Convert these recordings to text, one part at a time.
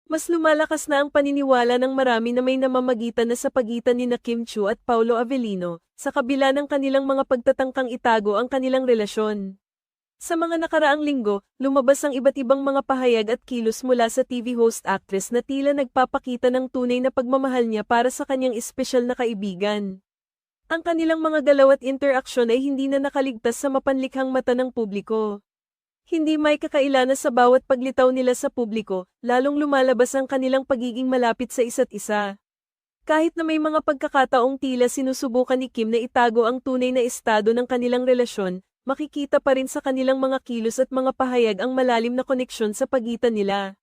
Mas lumalakas na ang paniniwala ng marami na may namamagitan na sa pagitan ni Kim Chiu at Paulo Avellino, sa kabila ng kanilang mga pagtatangkang itago ang kanilang relasyon. Sa mga nakaraang linggo, lumabas ang iba't ibang mga pahayag at kilos mula sa TV host actress na tila nagpapakita ng tunay na pagmamahal niya para sa kanyang espesyal na kaibigan. Ang kanilang mga galaw at interaksyon ay hindi na nakaligtas sa mapanlikhang mata ng publiko. Hindi may kakaila na sa bawat paglitaw nila sa publiko, lalong lumalabas ang kanilang pagiging malapit sa isa't isa. Kahit na may mga pagkakataong tila sinusubukan ni Kim na itago ang tunay na estado ng kanilang relasyon, makikita pa rin sa kanilang mga kilos at mga pahayag ang malalim na koneksyon sa pagitan nila.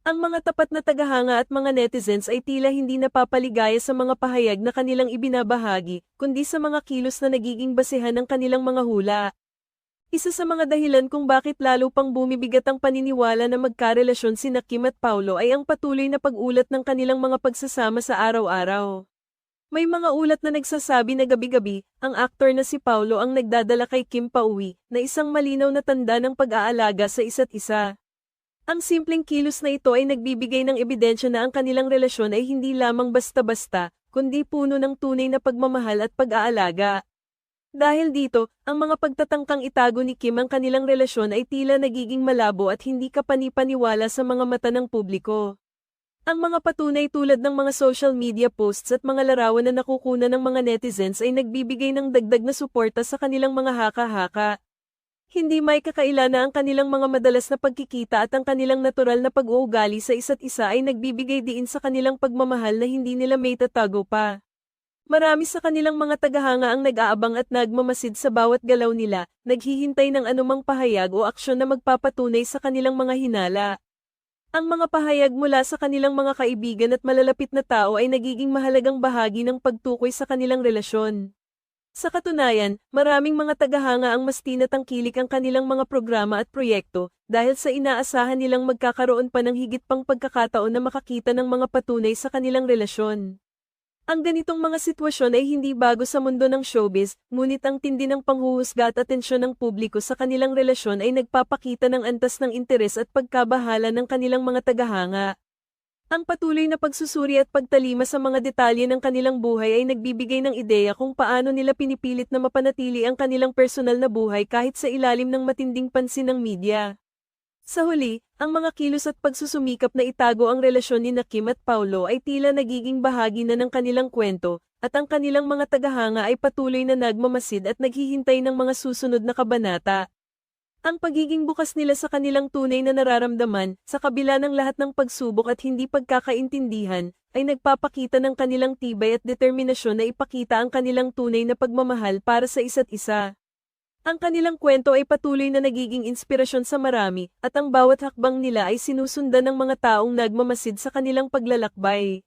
Ang mga tapat na tagahanga at mga netizens ay tila hindi napapaligaya sa mga pahayag na kanilang ibinabahagi, kundi sa mga kilos na nagiging basehan ng kanilang mga hula. Isa sa mga dahilan kung bakit lalo pang bumibigat ang paniniwala na magkarelasyon sina Kim at Paulo ay ang patuloy na pag-ulat ng kanilang mga pagsasama sa araw-araw. May mga ulat na nagsasabi na gabi-gabi, ang aktor na si Paulo ang nagdadala kay Kim pauwi, na isang malinaw na tanda ng pag-aalaga sa isa't isa. Ang simpleng kilos na ito ay nagbibigay ng ebidensya na ang kanilang relasyon ay hindi lamang basta-basta, kundi puno ng tunay na pagmamahal at pag-aalaga. Dahil dito, ang mga pagtatangkang itago ni Kim ang kanilang relasyon ay tila nagiging malabo at hindi kapani-paniwala sa mga mata ng publiko. Ang mga patunay tulad ng mga social media posts at mga larawan na nakukunan ng mga netizens ay nagbibigay ng dagdag na suporta sa kanilang mga haka-haka. Hindi may kakaila na ang kanilang mga madalas na pagkikita at ang kanilang natural na pag-uugali sa isa't isa ay nagbibigay diin sa kanilang pagmamahal na hindi nila may tatago pa. Marami sa kanilang mga tagahanga ang nag-aabang at nagmamasid sa bawat galaw nila, naghihintay ng anumang pahayag o aksyon na magpapatunay sa kanilang mga hinala. Ang mga pahayag mula sa kanilang mga kaibigan at malalapit na tao ay nagiging mahalagang bahagi ng pagtukoy sa kanilang relasyon. Sa katunayan, maraming mga tagahanga ang mas tinatangkilik ang kanilang mga programa at proyekto, dahil sa inaasahan nilang magkakaroon pa ng higit pang pagkakataon na makakita ng mga patunay sa kanilang relasyon. Ang ganitong mga sitwasyon ay hindi bago sa mundo ng showbiz, ngunit ang tindi ng panghuhusga at atensyon ng publiko sa kanilang relasyon ay nagpapakita ng antas ng interes at pagkabahala ng kanilang mga tagahanga. Ang patuloy na pagsusuri at pagtalima sa mga detalye ng kanilang buhay ay nagbibigay ng ideya kung paano nila pinipilit na mapanatili ang kanilang personal na buhay kahit sa ilalim ng matinding pansin ng media. Sa huli, ang mga kilos at pagsusumikap na itago ang relasyon ni Kim at Paulo ay tila nagiging bahagi na ng kanilang kwento, at ang kanilang mga tagahanga ay patuloy na nagmamasid at naghihintay ng mga susunod na kabanata. Ang pagiging bukas nila sa kanilang tunay na nararamdaman, sa kabila ng lahat ng pagsubok at hindi pagkakaintindihan, ay nagpapakita ng kanilang tibay at determinasyon na ipakita ang kanilang tunay na pagmamahal para sa isa't isa. Ang kanilang kwento ay patuloy na nagiging inspirasyon sa marami, at ang bawat hakbang nila ay sinusundan ng mga taong nagmamasid sa kanilang paglalakbay.